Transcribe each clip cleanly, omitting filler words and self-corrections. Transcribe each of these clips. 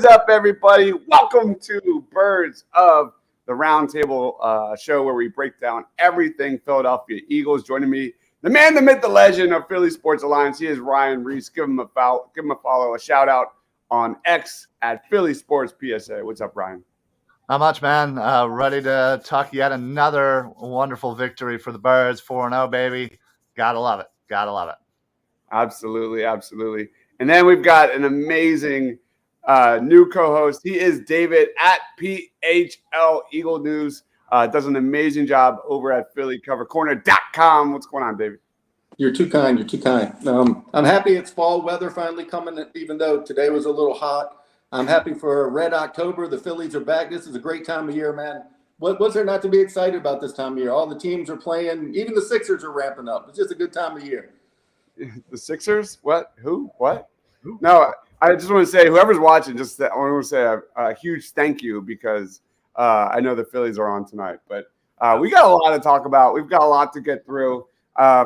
is up, everybody? Welcome to Birds of the Roundtable show, where we break down everything Philadelphia Eagles. Joining me, the man, the myth, the legend of Philly Sports Alliance. He is Ryan Reese. Give him a follow, a shout out on X at Philly Sports PSA. What's up, Ryan? Not much, man. Ready to talk yet another wonderful victory for the Birds. 4-0, baby. Gotta love it. Gotta love it. Absolutely, absolutely. And then we've got an amazing new co-host. He is David at PHL Eagle News. Does an amazing job over at PhillyCoverCorner.com. What's going on, David? You're too kind. You're too kind. I'm happy it's fall weather finally coming, even though today was a little hot. I'm happy for Red October. The Phillies are back. This is a great time of year, man. What's there not to be excited about this time of year? All the teams are playing. Even the Sixers are ramping up. It's just a good time of year. The Sixers? What? Who? What? Who? No, I just want to say, whoever's watching, I want to say a huge thank you, because I know the Phillies are on tonight. But we got a lot to talk about. We've got a lot to get through.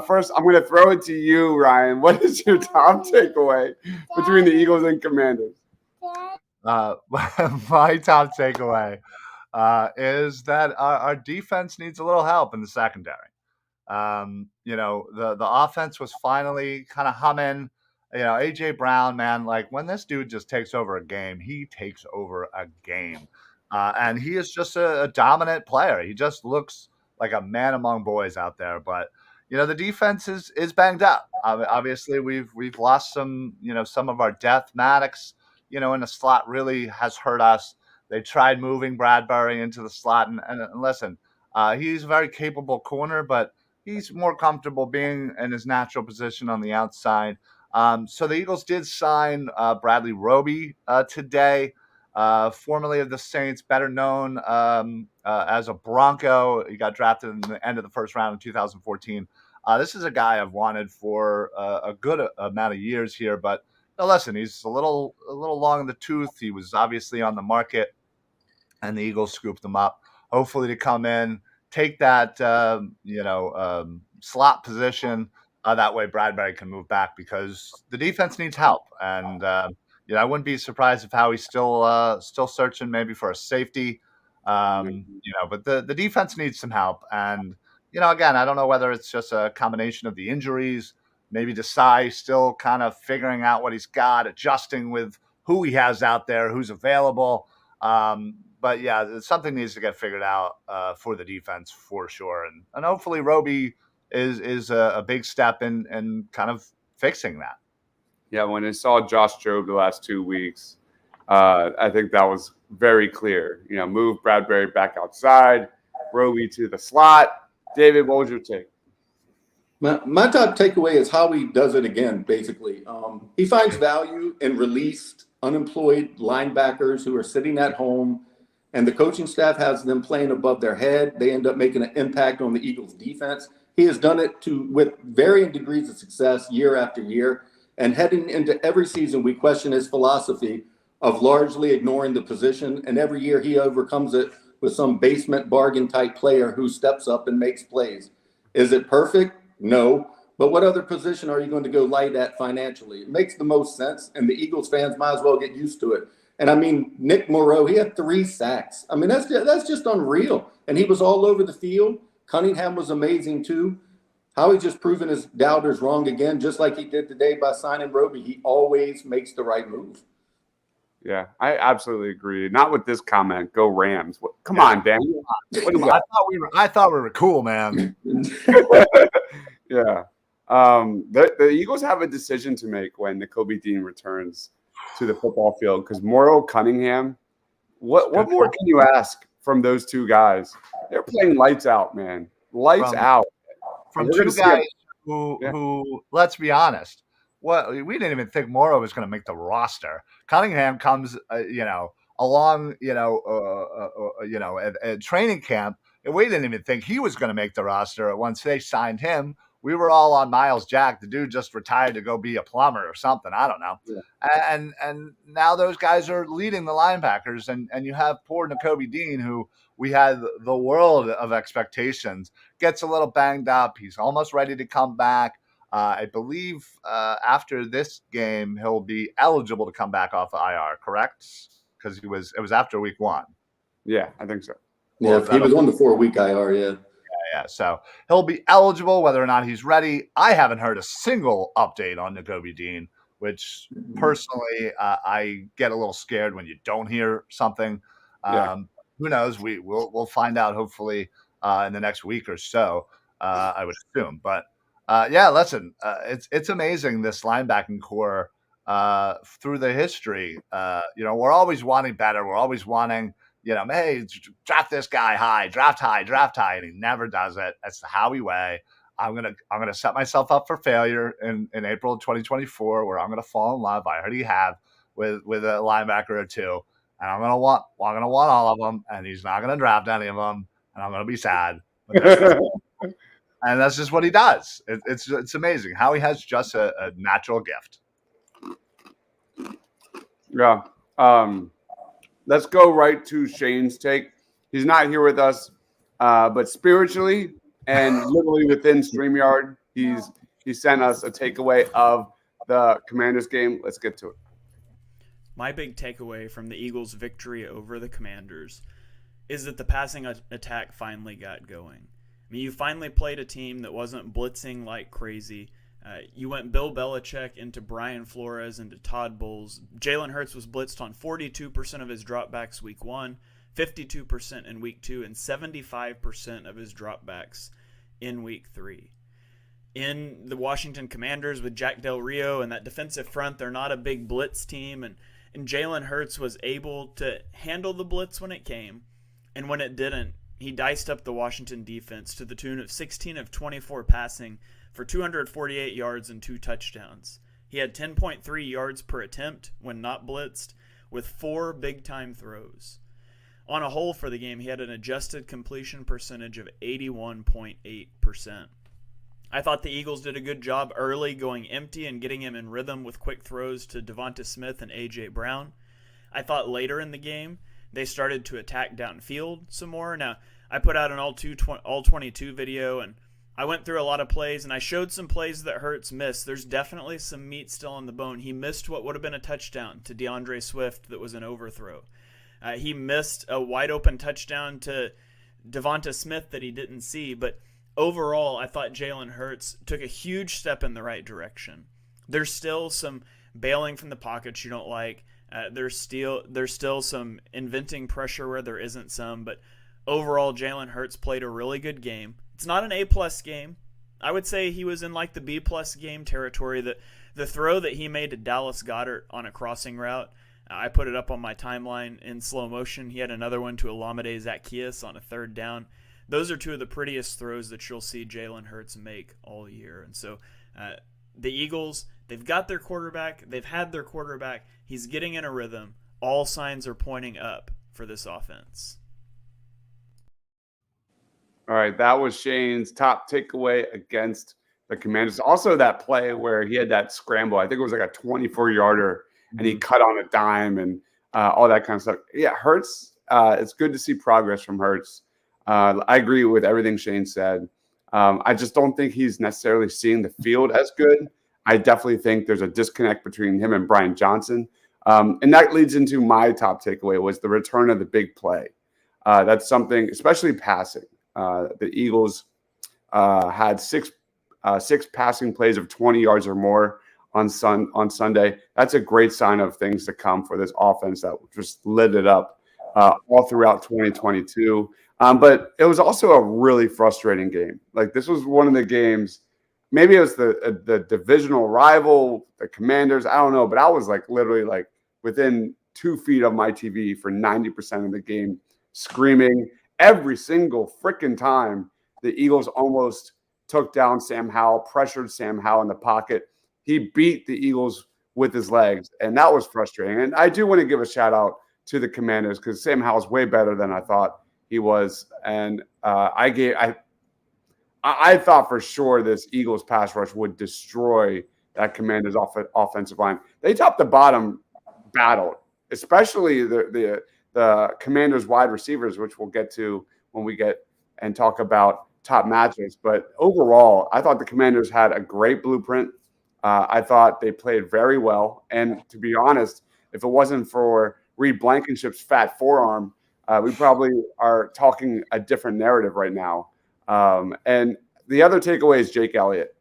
First, I'm going to throw it to you, Ryan. What is your top takeaway between the Eagles and Commanders? My top takeaway is that our defense needs a little help in the secondary. The offense was finally kind of humming. AJ Brown, man, like when this dude just takes over a game, he takes over a game. And he is just a dominant player. He just looks like a man among boys out there. But the defense is banged up. Obviously, we've lost some of our depth. Maddox, in the slot really has hurt us. They tried moving Bradbury into the slot, and listen, he's a very capable corner, but he's more comfortable being in his natural position on the outside. So the Eagles did sign Bradley Roby today, formerly of the Saints, better known as a Bronco. He got drafted in the end of the first round in 2014. This is a guy I've wanted for a good amount of years here, but listen, he's a little long in the tooth. He was obviously on the market, and the Eagles scooped him up, hopefully to come in, take that slot position. That way Bradbury can move back, because the defense needs help. And I wouldn't be surprised if Howie's still searching maybe for a safety. But the defense needs some help. And again, I don't know whether it's just a combination of the injuries, maybe Desai still kind of figuring out what he's got, adjusting with who he has out there, who's available. But yeah, something needs to get figured out for the defense for sure. And hopefully Roby is a big step in kind of fixing that. Yeah, when I saw Josh Jobe the last 2 weeks, I think that was very clear. Move Bradbury back outside, Roby to the slot. David, what was your take? My top takeaway is how he does it again, basically. He finds value in released, unemployed linebackers who are sitting at home, and the coaching staff has them playing above their head. They end up making an impact on the Eagles' defense. He has done it with varying degrees of success year after year. And heading into every season, we question his philosophy of largely ignoring the position. And every year he overcomes it with some basement bargain type player who steps up and makes plays. Is it perfect? No. But what other position are you going to go light at financially? It makes the most sense, and the Eagles fans might as well get used to it. And I mean, Nick Moreau, he had 3 sacks. I mean, that's just unreal. And he was all over the field. Cunningham was amazing too. Howie's just proven his doubters wrong again, just like he did today by signing Roby. He always makes the right move. Yeah, I absolutely agree. Not with this comment. Go Rams. Come on, Dan. I thought we were cool, man. Yeah. The Eagles have a decision to make when Nakobe Dean returns to the football field, because Morrow, Cunningham, what more can you ask from those two guys? They're playing lights out, man. Lights out. From two guys who, let's be honest, we didn't even think Morrow was going to make the roster. Cunningham comes, along, at training camp, and we didn't even think he was going to make the roster. Once they signed him, we were all on Miles Jack. The dude just retired to go be a plumber or something. I don't know. Yeah. And now those guys are leading the linebackers, and you have poor Nakobe Dean, who we had the world of expectations, gets a little banged up. He's almost ready to come back. I believe after this game, he'll be eligible to come back off the IR, correct? because it was after week 1. Yeah, I think so. Yeah, he was on the 4-week IR. Yeah. So he'll be eligible. Whether or not he's ready, I haven't heard a single update on Nakobe Dean, which personally I get a little scared when you don't hear something. Who knows? We'll find out hopefully in the next week or so. I would assume, but listen, it's amazing this linebacking core through the history. We're always wanting better. We're always wanting, hey, draft this guy high, draft high, and he never does it. That's the Howie way. I'm gonna set myself up for failure in April of 2024, where I'm gonna fall in love. I already have with a linebacker or two, and I'm gonna want all of them, and he's not gonna draft any of them, and I'm gonna be sad. And that's just what he does. It's amazing how he has just a natural gift. Yeah. Let's go right to Shane's take. He's not here with us, but spiritually and literally within StreamYard, he sent us a takeaway of the Commanders game. Let's get to it. My big takeaway from the Eagles' victory over the Commanders is that the passing attack finally got going. I mean, you finally played a team that wasn't blitzing like crazy. You went Bill Belichick into Brian Flores into Todd Bowles. Jalen Hurts was blitzed on 42% of his dropbacks week 1, 52% in week 2, and 75% of his dropbacks in week 3. In the Washington Commanders with Jack Del Rio and that defensive front, they're not a big blitz team, and Jalen Hurts was able to handle the blitz when it came, and when it didn't, he diced up the Washington defense to the tune of 16 of 24 passing for 248 yards and 2 touchdowns. He had 10.3 yards per attempt when not blitzed, with 4 big-time throws. On a whole for the game, he had an adjusted completion percentage of 81.8%. I thought the Eagles did a good job early going empty and getting him in rhythm with quick throws to Devonta Smith and A.J. Brown. I thought later in the game, they started to attack downfield some more. Now, I put out an all-22 video, and I went through a lot of plays, and I showed some plays that Hurts missed. There's definitely some meat still on the bone. He missed what would have been a touchdown to DeAndre Swift that was an overthrow. He missed a wide-open touchdown to Devonta Smith that he didn't see, but overall, I thought Jalen Hurts took a huge step in the right direction. There's still some bailing from the pockets you don't like. There's still some inventing pressure where there isn't some, but overall, Jalen Hurts played a really good game. It's not an A-plus game. I would say he was in like the B-plus game territory. The throw that he made to Dallas Goedert on a crossing route, I put it up on my timeline in slow motion. He had another one to Olamide Zaccheaus on a 3rd down. Those are 2 of the prettiest throws that you'll see Jalen Hurts make all year. And so the Eagles, they've got their quarterback. They've had their quarterback. He's getting in a rhythm. All signs are pointing up for this offense. All right, that was Shane's top takeaway against the Commanders. Also that play where he had that scramble. I think it was like a 24-yarder, and he cut on a dime and all that kind of stuff. Yeah, Hurts, it's good to see progress from Hurts. I agree with everything Shane said. I just don't think he's necessarily seeing the field as good. I definitely think there's a disconnect between him and Brian Johnson. And that leads into my top takeaway was the return of the big play. That's something, especially passing. The Eagles had six passing plays of 20 yards or more on Sunday. That's a great sign of things to come for this offense that just lit it up all throughout 2022. But it was also a really frustrating game. Like, this was one of the games, maybe it was the divisional rival, the Commanders, I don't know, but I was like literally like within 2 feet of my TV for 90% of the game, screaming every single freaking time the Eagles almost took down Sam Howell, pressured Sam Howell in the pocket. He beat the Eagles with his legs, and that was frustrating. And I do want to give a shout out to the Commanders because Sam Howell's way better than I thought he was. And I thought for sure this Eagles pass rush would destroy that Commanders offensive line. They top to bottom battled, especially the Commanders wide receivers, which we'll get to when we get and talk about top matches. But overall, I thought the Commanders had a great blueprint. I thought they played very well. And to be honest, if it wasn't for Reed Blankenship's fat forearm, we probably are talking a different narrative right now. And the other takeaway is Jake Elliott.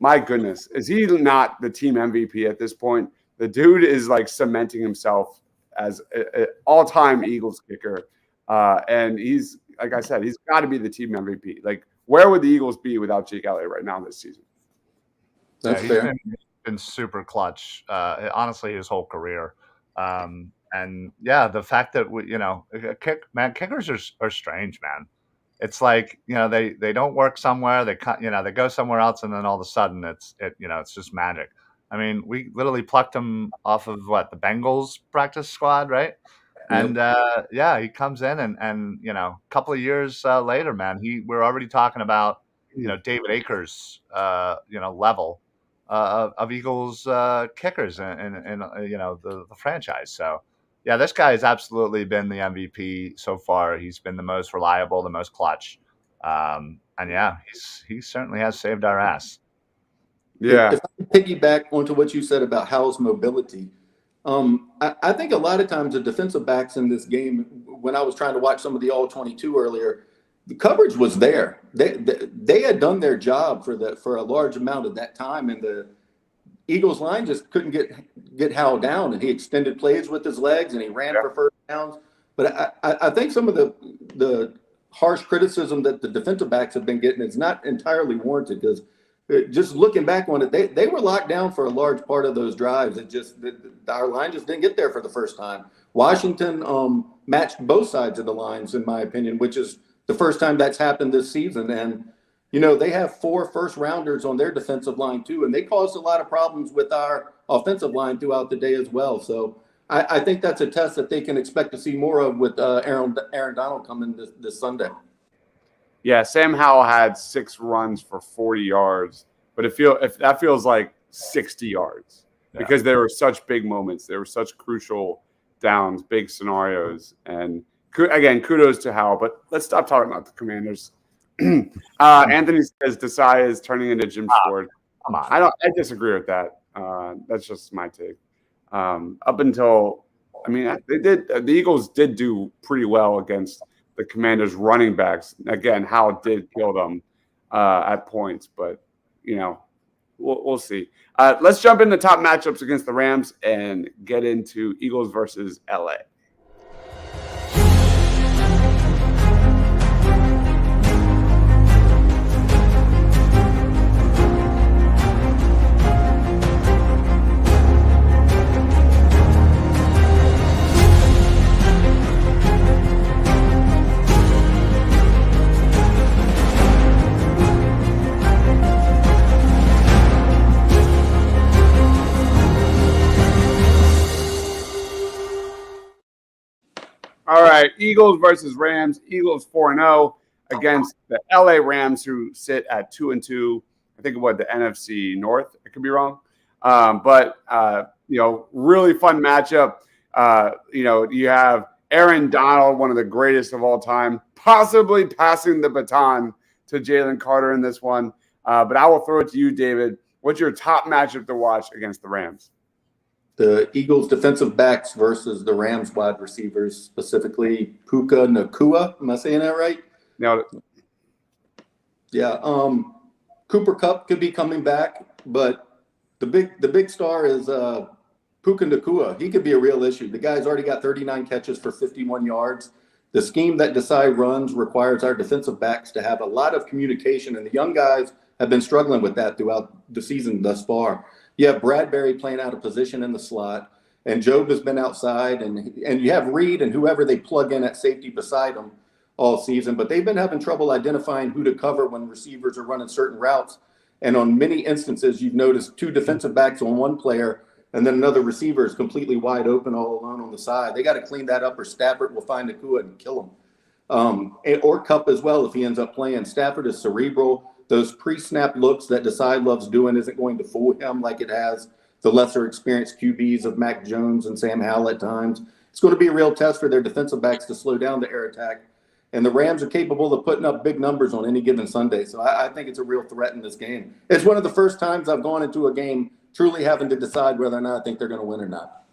My goodness, is he not the team MVP at this point? The dude is like cementing himself as an all-time Eagles kicker. And he's, like I said, he's got to be the team MVP. Like, where would the Eagles be without Jake Elliott right now this season? That's he's fair. been super clutch, honestly, his whole career. And yeah, the fact that kickers are strange, man. It's like, they don't work somewhere, they go somewhere else, and then all of a sudden it's just magic. I mean, we literally plucked him off of the Bengals practice squad, right? And he comes in and a couple of years later, man, we're already talking about David Akers level of Eagles kickers in the franchise. So yeah, this guy has absolutely been the MVP so far. He's been the most reliable, the most clutch, and yeah, he certainly has saved our ass. Yeah. If I piggyback onto what you said about Howell's mobility, I think a lot of times the defensive backs in this game, when I was trying to watch some of the All-22 earlier, the coverage was there. They had done their job for a large amount of that time, and the Eagles line just couldn't get Howell down, and he extended plays with his legs and he ran for first downs. But I think some of the harsh criticism that the defensive backs have been getting is not entirely warranted, because just looking back on it, they were locked down for a large part of those drives. Our line just didn't get there for the first time. Washington matched both sides of the lines, in my opinion, which is the first time that's happened this season. And they have 4 first-rounders on their defensive line too, and they caused a lot of problems with our offensive line throughout the day as well. So I think that's a test that they can expect to see more of with Aaron Donald coming this Sunday. Yeah, Sam Howell had 6 runs for 40 yards, but if that feels like 60 yards because there were such big moments. There were such crucial downs, big scenarios. And again, kudos to Howell, but let's stop talking about the Commanders. Anthony says Desai is turning into Jim Ford. Come on. I disagree with that. That's just my take. Up until, the Eagles did do pretty well against the Commanders' running backs. Again, Howell did kill them at points, but we'll see. Let's jump into top matchups against the Rams and get into Eagles versus LA. All right, Eagles versus Rams. Eagles 4-0 against the LA Rams, who sit at 2-2. I think the NFC North. I could be wrong, but really fun matchup. You have Aaron Donald, one of the greatest of all time, possibly passing the baton to Jalen Carter in this one. But I will throw it to you, David. What's your top matchup to watch against the Rams? The Eagles defensive backs versus the Rams wide receivers, specifically Puka Nacua. Am I saying that right? No. Yeah. Cooper Kupp could be coming back, but the big star is Puka Nacua. He could be a real issue. The guy's already got 39 catches for 51 yards. The scheme that Desai runs requires our defensive backs to have a lot of communication, and the young guys have been struggling with that throughout the season thus far. You have Bradbury playing out of position in the slot, and Job has been outside, and you have Reed and whoever they plug in at safety beside him all season, but they've been having trouble identifying who to cover when receivers are running certain routes. And on many instances, you've noticed 2 defensive backs on one player, and then another receiver is completely wide open all alone on the side. They got to clean that up, or Stafford will find Nacua and kill him. Or Kupp as well if he ends up playing. Stafford is cerebral. Those pre-snap looks that Desai loves doing isn't going to fool him like it has the lesser experienced QBs of Mac Jones and Sam Howell at times. It's going to be a real test for their defensive backs to slow down the air attack. And the Rams are capable of putting up big numbers on any given Sunday. So I think it's a real threat in this game. It's one of the first times I've gone into a game truly having to decide whether or not I think they're going to win or not.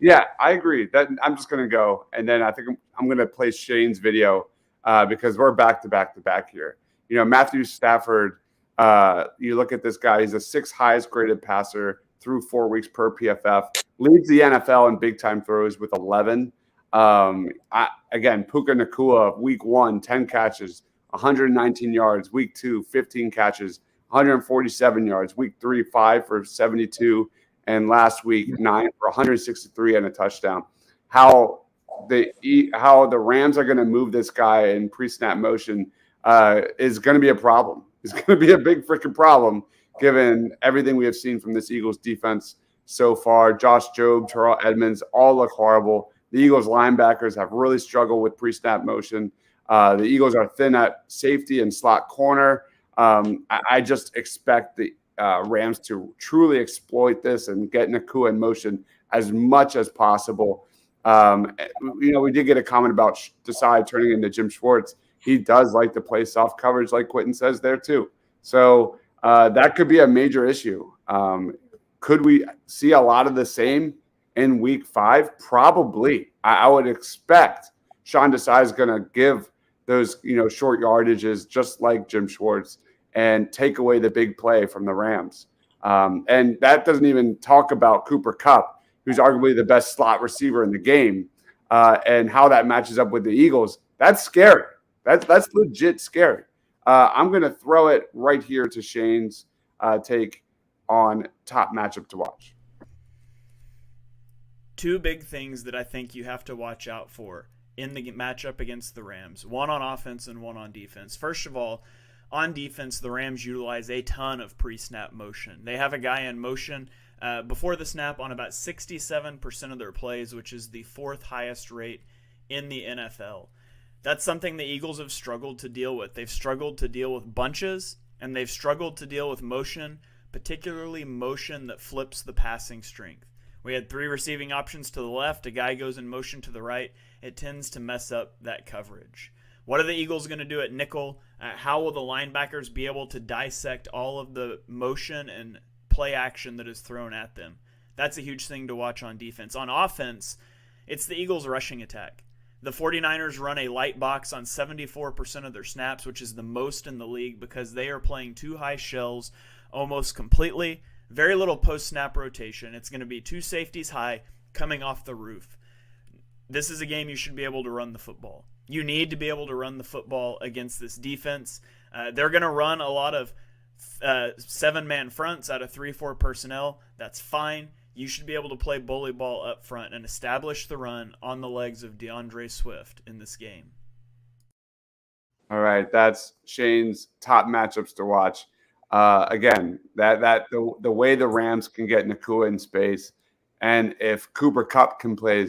Yeah, I agree. That I'm just going to go, and then I think I'm going to play Shane's video because we're back to back to back here. Matthew Stafford. You look at this guy; he's the sixth highest graded passer through 4 weeks per PFF. Leads the NFL in big time throws with 11. Again, Puka Nacua, week 1, 10 catches, 119 yards. Week 2, 15 catches, 147 yards. Week 3, 5 for 72. And last week, 9 for 163 and a touchdown. How the Rams are going to move this guy in pre-snap motion is going to be a problem. It's going to be a big freaking problem given everything we have seen from this Eagles defense so far. Josh Jobe, Terrell Edmonds all look horrible. The Eagles linebackers have really struggled with pre-snap motion. The Eagles are thin at safety and slot corner. I just expect the Rams to truly exploit this and get Nacua in motion as much as possible. We did get a comment about Desai turning into Jim Schwartz. He does like to play soft coverage, like Quentin says there too. So that could be a major issue. Could we see a lot of the same in week 5? Probably. I would expect Sean Desai is going to give those short yardages just like Jim Schwartz and take away the big play from the Rams. And that doesn't even talk about Cooper Kupp, who's arguably the best slot receiver in the game, and how that matches up with the Eagles. That's scary. That's legit scary. I'm going to throw it right here to Shane's take on top matchup to watch. Two big things that I think you have to watch out for in the matchup against the Rams, one on offense and one on defense. First of all, on defense, the Rams utilize a ton of pre-snap motion. They have a guy in motion before the snap on about 67% of their plays, which is the 4th highest rate in the NFL. That's something the Eagles have struggled to deal with. They've struggled to deal with bunches, and they've struggled to deal with motion, particularly motion that flips the passing strength. We had 3 receiving options to the left. A guy goes in motion to the right. It tends to mess up that coverage. What are the Eagles going to do at nickel? How will the linebackers be able to dissect all of the motion and play action that is thrown at them? That's a huge thing to watch on defense. On offense, it's the Eagles' rushing attack. The 49ers run a light box on 74% of their snaps, which is the most in the league because they are playing 2 high shells almost completely. Very little post-snap rotation. It's going to be 2 safeties high coming off the roof. This is a game you should be able to run the football. You need to be able to run the football against this defense. They're going to run a lot of 7-man fronts out of 3-4 personnel. That's fine. You should be able to play bully ball up front and establish the run on the legs of DeAndre Swift in this game. All right, that's Shane's top matchups to watch. Again, the way the Rams can get Nacua in space, and if Cooper Kupp can play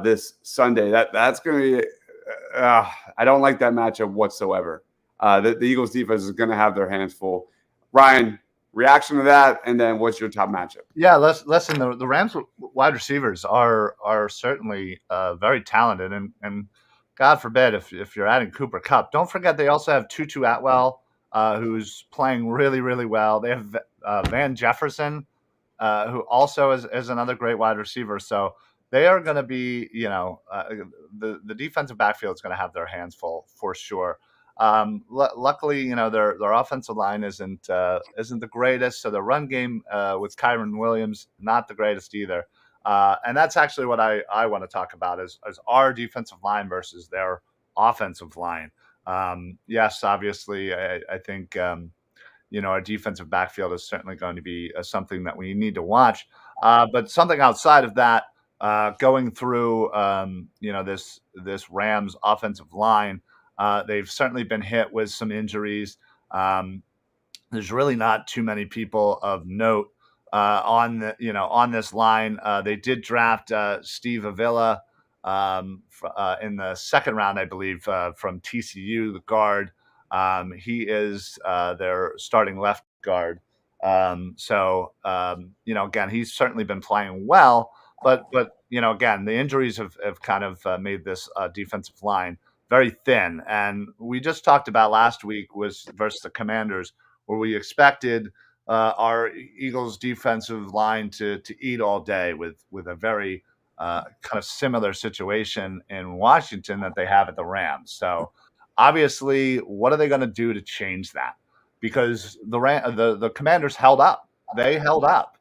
this Sunday, that's going to be. I don't like that matchup whatsoever. The Eagles defense is going to have their hands full. Ryan, reaction to that, and then what's your top matchup? Yeah, listen. The Rams wide receivers are certainly very talented, and God forbid if you're adding Cooper Kupp, don't forget they also have Tutu Atwell, who's playing really, really well. They have Van Jefferson, who also is another great wide receiver. So they are going to be, the defensive backfield is going to have their hands full for sure. Luckily, their offensive line isn't the greatest. So the run game with Kyron Williams, not the greatest either. And that's actually what I want to talk about is our defensive line versus their offensive line. Yes, obviously, I think, our defensive backfield is certainly going to be something that we need to watch. But something outside of that, going through, this Rams offensive line, they've certainly been hit with some injuries. There's really not too many people of note on this line. They did draft Steve Avila in the 2nd round, I believe, from TCU, the guard. He is their starting left guard. Again, he's certainly been playing well, but again, the injuries have kind of made this defensive line very thin. And we just talked about last week was versus the Commanders, where we expected our Eagles defensive line to eat all day with a very kind of similar situation in Washington that they have at the Rams. So obviously, what are they going to do to change that? Because the Commanders held up. They held up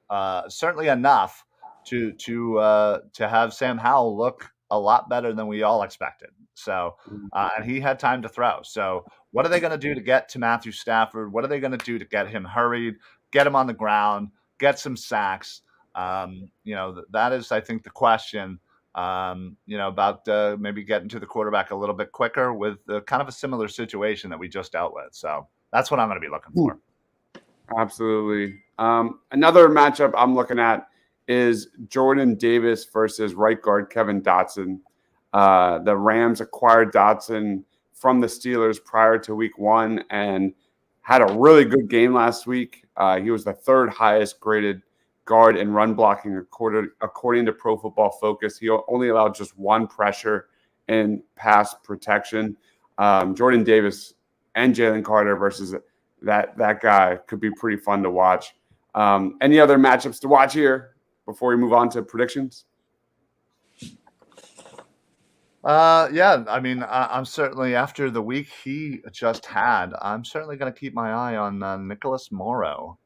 certainly enough to have Sam Howell look a lot better than we all expected. So and he had time to throw. So what are they going to do to get to Matthew Stafford? What are they going to do to get him hurried, get him on the ground, get some sacks? That is, I think, the question. About maybe getting to the quarterback a little bit quicker with kind of a similar situation that we just dealt with. So that's what I'm going to be looking for. Absolutely. Another matchup I'm looking at is Jordan Davis versus right guard Kevin Dotson. The Rams acquired Dotson from the Steelers prior to week 1 and had a really good game last week. He was the 3rd highest graded guard in run blocking according to Pro Football Focus. He only allowed just 1 pressure in pass protection. Jordan Davis and Jalen Carter versus that guy could be pretty fun to watch. Any other matchups to watch here before we move on to predictions? I'm certainly, after the week he just had, I'm certainly going to keep my eye on Nicholas Morrow.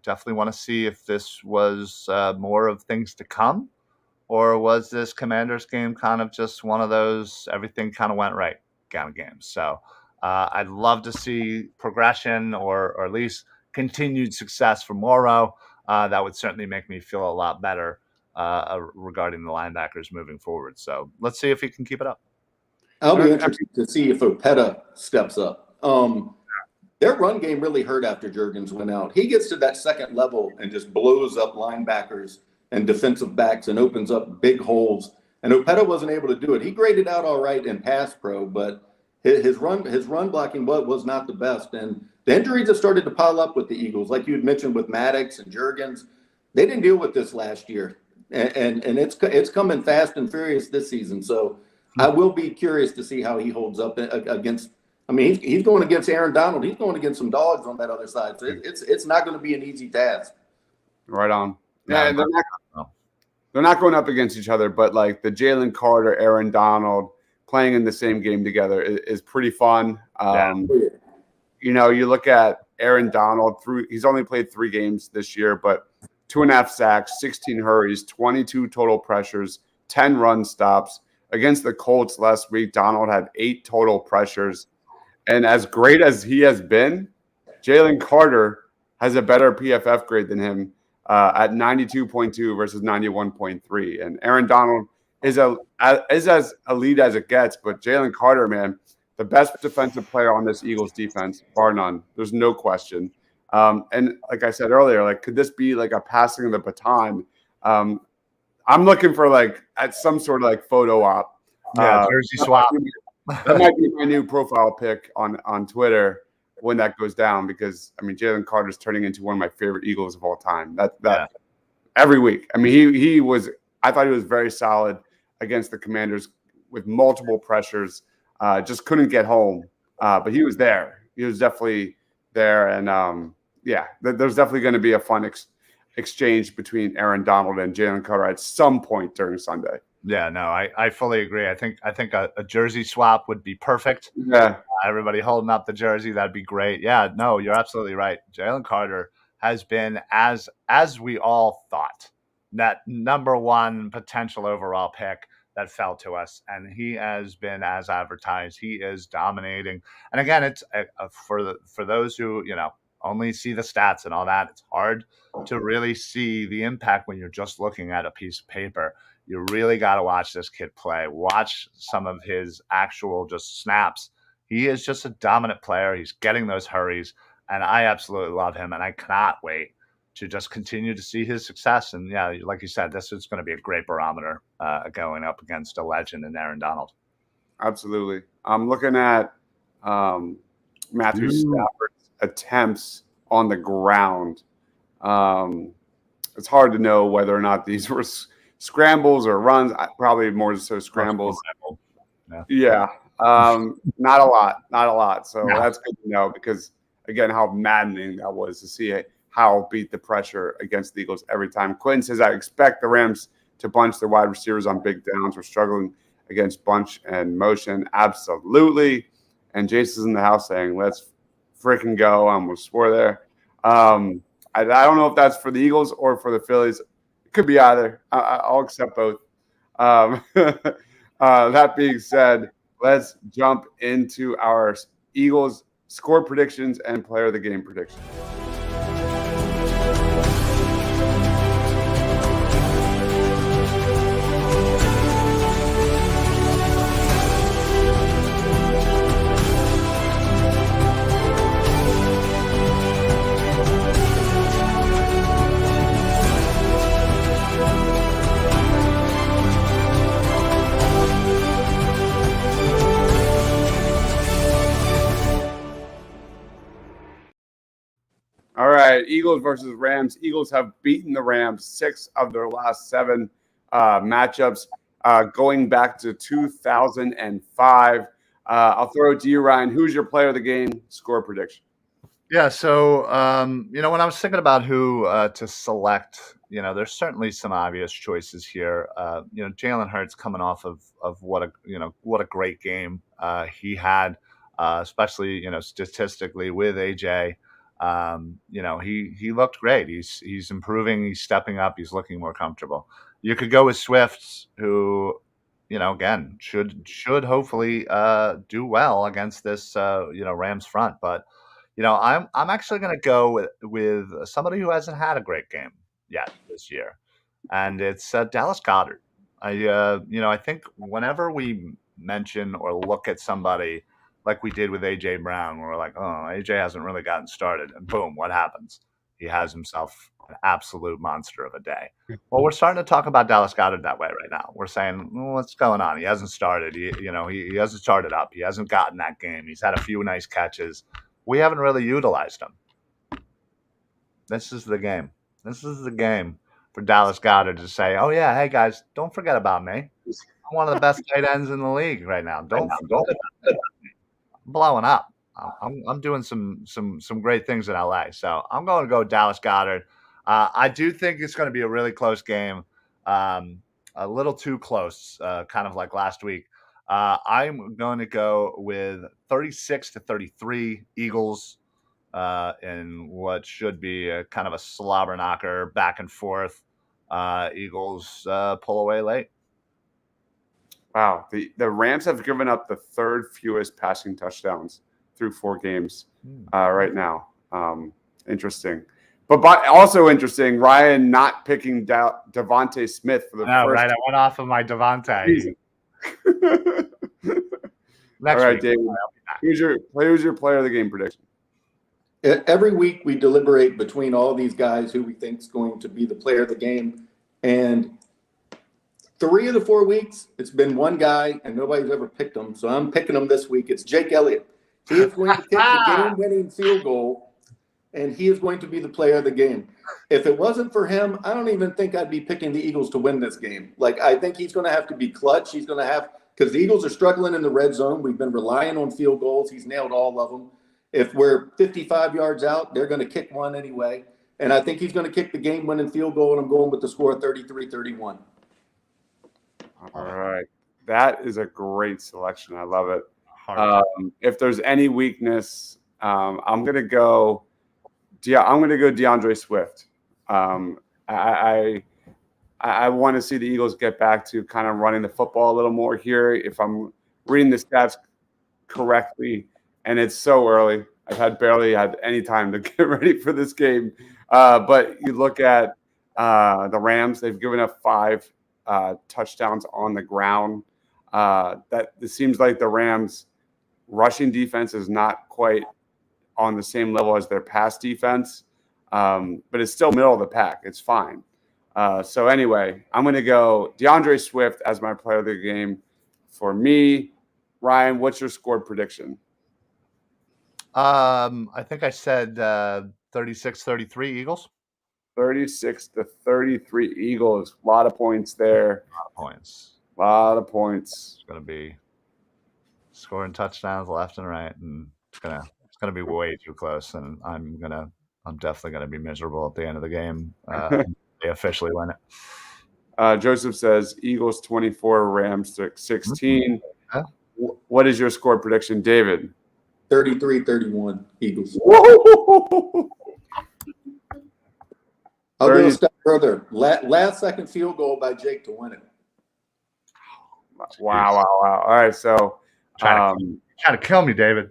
Definitely want to see if this was more of things to come, or was this Commanders game kind of just one of those everything kind of went right kind of games. So I'd love to see progression or at least continued success for Morrow. That would certainly make me feel a lot better regarding the linebackers moving forward. So let's see if he can keep it up. I'll be interested to see if Opeta steps up. Their run game really hurt after Juergens went out. He gets to that second level and just blows up linebackers and defensive backs and opens up big holes. And Opeta wasn't able to do it. He graded out all right in pass pro, but his run blocking was not the best. And the injuries have started to pile up with the Eagles, like you had mentioned with Maddox and Juergens. They didn't deal with this last year. And it's coming fast and furious this season. So I will be curious to see how he holds up against. I mean, he's going against Aaron Donald. He's going against some dogs on that other side. So it's not going to be an easy task. Right on. Yeah, they're not going up against each other, but like the Jalen Carter, Aaron Donald playing in the same game together is pretty fun. You look at Aaron Donald he's only played 3 games this year, but 2.5 sacks, 16 hurries, 22 total pressures, 10 run stops. Against the Colts last week, Donald had 8 total pressures. And as great as he has been, Jalen Carter has a better PFF grade than him at 92.2 versus 91.3. And Aaron Donald is as elite as it gets, but Jalen Carter, man, the best defensive player on this Eagles defense, bar none. There's no question. And like I said earlier, like, could this be like a passing of the baton? I'm looking for at some sort of photo op. Jersey swap. That might be my new profile pic on Twitter when that goes down, because I mean Jalen Carter's turning into one of my favorite Eagles of all time. Every week. I mean I thought he was very solid against the Commanders with multiple pressures. Just couldn't get home. But he was there. He was definitely there, and there's definitely going to be a fun exchange between Aaron Donald and Jalen Carter at some point during Sunday. Yeah, no, I fully agree. I think a jersey swap would be perfect. Yeah, everybody holding up the jersey, that'd be great. Yeah, no, you're absolutely right. Jalen Carter has been, as we all thought, that number 1 potential overall pick that fell to us, and he has been as advertised. He is dominating. And again, it's for those who only see the stats and all that, it's hard to really see the impact when you're just looking at a piece of paper. You really got to watch this kid play. Watch some of his actual just snaps. He is just a dominant player. He's getting those hurries, and I absolutely love him, and I cannot wait to just continue to see his success. And yeah, like you said, this is going to be a great barometer going up against a legend in Aaron Donald. Absolutely. I'm looking at Matthew Stafford's attempts on the ground. It's hard to know whether or not these were scrambles or runs. Probably more so scrambles. Yeah. Not a lot. So that's good to know, because again, how maddening that was to see how beat the pressure against the Eagles every time. Quinn says, I expect the Rams to bunch their wide receivers on big downs. We're struggling against bunch and motion. Absolutely. And Jason's in the house saying, let's freaking go. I almost swore there. I don't know if that's for the Eagles or for the Phillies. It could be either. I'll accept both. That being said, let's jump into our Eagles score predictions and player of the game predictions. All right, Eagles versus Rams. Eagles have beaten the Rams 6 of their last 7 matchups, going back to 2005. I'll throw it to you, Ryan. Who's your player of the game? Score prediction. Yeah, so when I was thinking about who to select, there's certainly some obvious choices here. Jalen Hurts coming off of what a great game he had, especially statistically with AJ. He looked great. He's improving. He's stepping up. He's looking more comfortable. You could go with Swift, who, again, should hopefully do well against this Rams front. But I'm actually going to go with somebody who hasn't had a great game yet this year, and it's Dallas Goedert. I think whenever we mention or look at somebody like we did with AJ Brown, where we're like, oh, AJ hasn't really gotten started, and boom, what happens? He has himself an absolute monster of a day. Well, we're starting to talk about Dallas Goedert that way right now. We're saying, what's going on? He hasn't started. He hasn't started up. He hasn't gotten that game. He's had a few nice catches. We haven't really utilized him. This is the game. This is the game for Dallas Goedert to say, oh, yeah, hey, guys, don't forget about me. I'm one of the best tight ends in the league right now. Don't forget about me. I'm blowing up. I'm doing some great things in LA. So I'm going to go Dallas Goedert. I do think it's going to be a really close game, a little too close, kind of like last week. I'm going to go with 36-33 Eagles in what should be a kind of a slobber knocker, back and forth. Eagles pull away late. Wow, the Rams have given up the 3rd fewest passing touchdowns through 4 games right now. Interesting. But also interesting, Ryan not picking Devontae Smith for the first right. I went off of my Devontae. All right, David. Who's your player of the game prediction? Every week we deliberate between all these guys who we think is going to be the player of the game. And 3 of the 4 weeks, it's been one guy, and nobody's ever picked him. So I'm picking him this week. It's Jake Elliott. He is going to kick the game-winning field goal, and he is going to be the player of the game. If it wasn't for him, I don't even think I'd be picking the Eagles to win this game. Like, I think he's going to have to be clutch. He's going to have – because the Eagles are struggling in the red zone. We've been relying on field goals. He's nailed all of them. If we're 55 yards out, they're going to kick one anyway. And I think he's going to kick the game-winning field goal, and I'm going with the score of 33-31. All right. That is a great selection. I love it. If there's any weakness, I'm going to go DeAndre Swift. I want to see the Eagles get back to kind of running the football a little more here. If I'm reading the stats correctly, and it's so early, I've barely had any time to get ready for this game. But you look at the Rams; they've given up 5 touchdowns on the ground. That it seems like the Rams' rushing defense is not quite on the same level as their pass defense, but it's still middle of the pack. It's fine. So anyway, I'm going to go DeAndre Swift as my player of the game. For me, Ryan, what's your score prediction? I think I said 36-33 Eagles. 36-33 Eagles. A lot of points there. A lot of points. It's going to be scoring touchdowns left and right, and it's gonna be way too close. And I'm definitely gonna be miserable at the end of the game. They officially win it. Joseph says Eagles 24, Rams 16. Yeah. What is your score prediction, David? 33-31 Eagles. Whoa! I'll go a step further. Last second field goal by Jake to win it. Wow. All right, so Trying to kill me, David.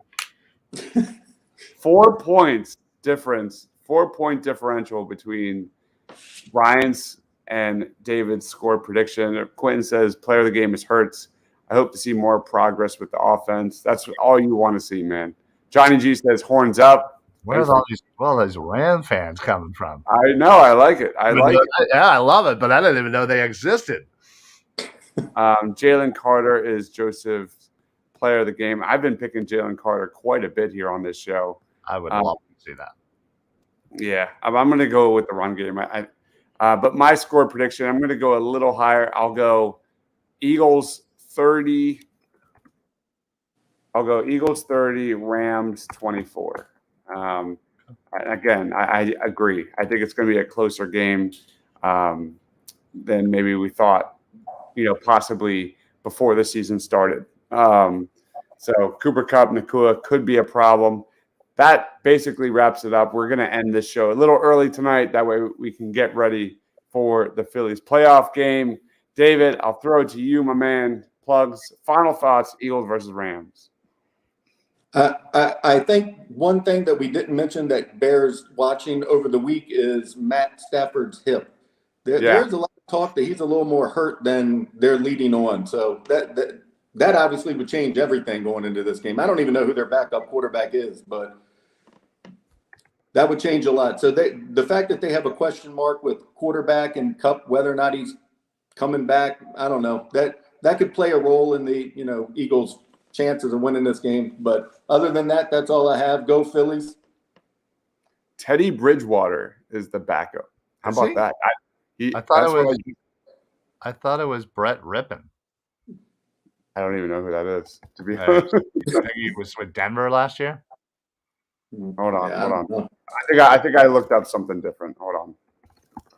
4 points difference, 4-point differential between Brian's and David's score prediction. Quentin says player of the game is Hurts. I hope to see more progress with the offense. That's all you want to see, man. Johnny G says horns up. Where's all these Ram fans coming from? I know. I like it. I like it. Yeah, I love it, but I didn't even know they existed. Jalen Carter is Joseph's player of the game. I've been picking Jalen Carter quite a bit here on this show. I would love to see that. Yeah, I'm going to go with the run game. But my score prediction, I'm going to go a little higher. I'll go Eagles 30. I'll go Eagles 30, Rams 24. Again, I agree. I think it's going to be a closer game than maybe we thought, possibly before the season started. So Cooper Kupp, Nakua could be a problem. That basically wraps it up. We're going to end this show a little early tonight. That way we can get ready for the Phillies playoff game. David, I'll throw it to you, my man. Plugs, final thoughts, Eagles versus Rams. I think one thing that we didn't mention that bears watching over the week is Matt Stafford's hip. There's a lot of talk that he's a little more hurt than they're leading on. So that obviously would change everything going into this game. I don't even know who their backup quarterback is, but that would change a lot. So the fact that they have a question mark with quarterback and Kupp, whether or not he's coming back, I don't know. That could play a role in the Eagles' chances of winning this game. But other than that, that's all I have. Go Phillies. Teddy Bridgewater is the backup. How about that? I thought it was Brett Rippon. I don't even know who that is, to be honest. He was with Denver last year. Hold on. I think I looked up something different. Hold on.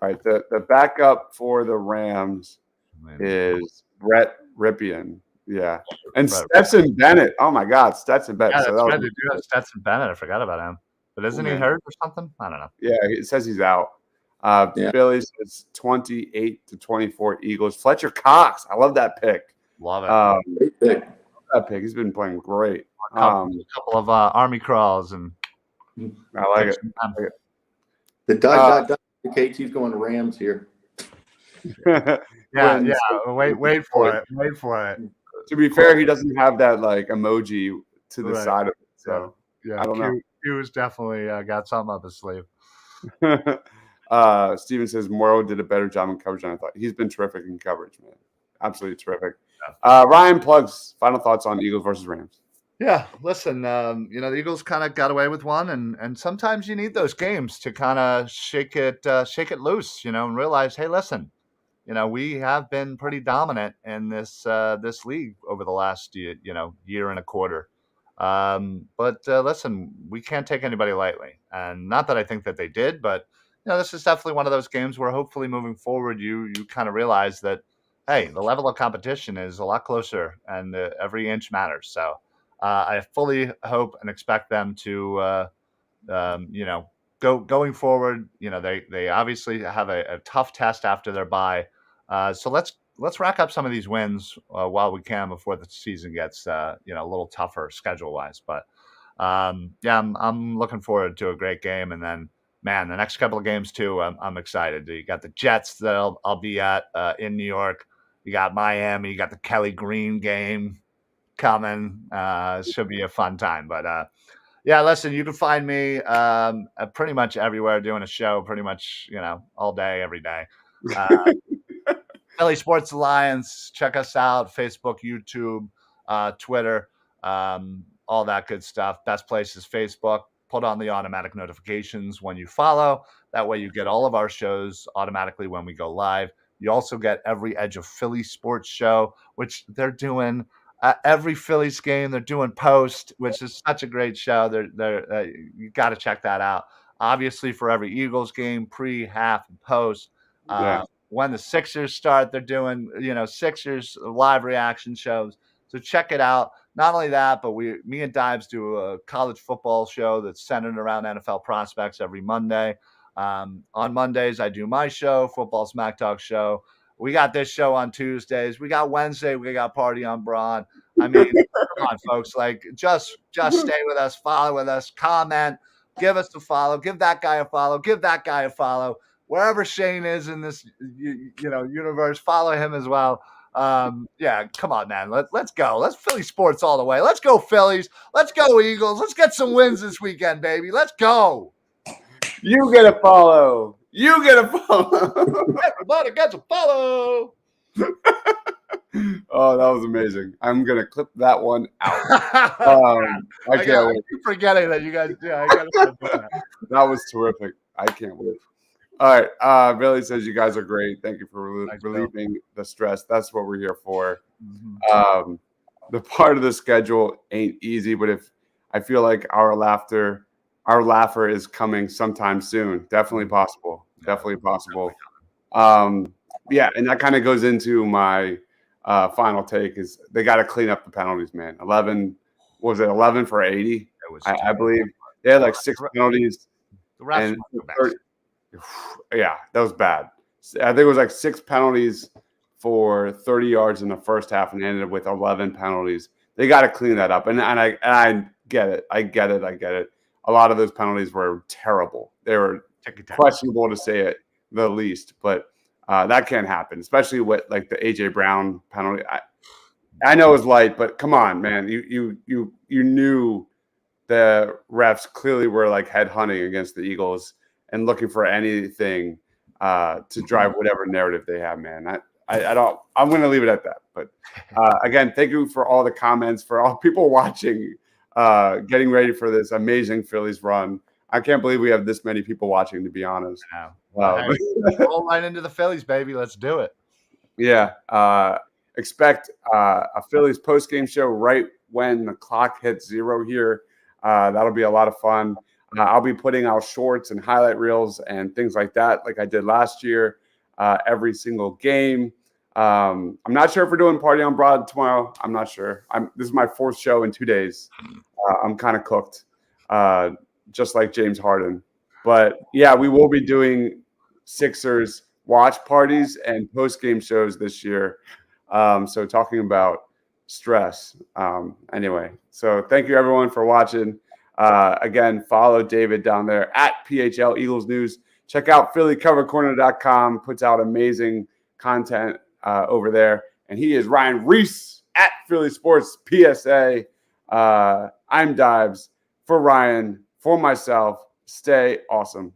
All right, the backup for the Rams is Brett Ripien. Yeah, and Stetson Bennett. Oh my God, Stetson Bennett. Yeah, that's right. They do have Stetson Bennett. I forgot about him. But isn't he hurt or something? I don't know. Yeah, it says he's out. Phillies is 28-24 Eagles. Fletcher Cox. I love that pick. Love it. That pick. He's been playing great. A couple of Army crawls and I like it. The dot indicates he's going Rams here. Yeah. Wait for it. To be fair, he doesn't have that emoji to the side of it. So yeah, I don't know. He was definitely got something up his sleeve. Steven says Morrow did a better job in coverage than I thought. He's been terrific in coverage, man. Absolutely terrific. Ryan, plugs, final thoughts on Eagles versus Rams. Yeah, listen, the Eagles kind of got away with one, and sometimes you need those games to kind of shake it loose, and realize, hey, listen, we have been pretty dominant in this league over the last year and a quarter. But listen, we can't take anybody lightly, and not that I think that they did, but this is definitely one of those games where hopefully moving forward, you kind of realize that, hey, the level of competition is a lot closer, and every inch matters. So. I fully hope and expect them to, going forward. They obviously have a tough test after their bye. So let's rack up some of these wins while we can before the season gets a little tougher schedule wise. But I'm looking forward to a great game, and then man, the next couple of games too. I'm excited. You got the Jets that I'll be at in New York. You got Miami. You got the Kelly Green game coming. Should be a fun time. But listen, you can find me pretty much everywhere doing a show pretty much all day, every day. Philly Sports Alliance, check us out, Facebook, YouTube, Twitter, all that good stuff. Best place is Facebook. Put on the automatic notifications when you follow. That way you get all of our shows automatically when we go live. You also get every Edge of Philly sports show, which they're doing every Phillies game. They're doing post, which is such a great show. You got to check that out. Obviously, for every Eagles game, pre, half, and post. when the Sixers start, they're doing, Sixers live reaction shows. So check it out. Not only that, but me and Dives do a college football show that's centered around NFL prospects every Monday. On Mondays, I do my show, Football Smack Talk show. We got this show on Tuesdays. We got Wednesday. We got Party on Broad. I mean, come on, folks. Like, just stay with us, follow with us, comment, give us a follow, give that guy a follow, give that guy a follow. Wherever Shane is in this, universe, follow him as well. Yeah, come on, man. Let's go. Let's Philly sports all the way. Let's go Phillies. Let's go Eagles. Let's get some wins this weekend, baby. Let's go. You get a follow. You get a follow. Everybody gets a follow. Oh, that was amazing. I'm going to clip that one out. I can't wait. keep forgetting that you guys do. I gotta do that. That was terrific. I can't wait. All right. Billy says you guys are great. Thank you for relieving the stress. That's what we're here for. Mm-hmm. The part of the schedule ain't easy, but if I feel like our laugher is coming sometime soon. Definitely possible. Definitely possible. Yeah, and that kind of goes into my final take is they got to clean up the penalties, man. 11 for 80? I believe they had like 6 penalties. The rest yeah, that was bad. I think it was like 6 penalties for 30 yards in the first half and ended with 11 penalties. They got to clean that up. And I get it. I get it. A lot of those penalties were terrible. They were questionable to say it the least, but that can't happen, especially with like the AJ Brown penalty. I know it was light, but come on, man. You knew the refs clearly were like head hunting against the Eagles and looking for anything to drive whatever narrative they have, man. I'm going to leave it at that. But again, thank you for all the comments, for all people watching, getting ready for this amazing Phillies run. I can't believe we have this many people watching, to be honest. Roll right into the Phillies, baby. Let's do it. Yeah. Expect a Phillies post-game show right when the clock hits 0 here. That'll be a lot of fun. I'll be putting out shorts and highlight reels and things like that, like I did last year, every single game. I'm not sure if we're doing Party on Broad tomorrow. I'm not sure. This is my 4th show in 2 days. I'm kind of cooked, just like James Harden. But yeah, we will be doing Sixers watch parties and post-game shows this year. So talking about stress. Anyway, so thank you everyone for watching. Again, follow David down there at PHL Eagles News. Check out PhillyCoverCorner.com. Puts out amazing content over there. And he is Ryan Reese at Philly Sports PSA. I'm Dives for Ryan, for myself. Stay awesome.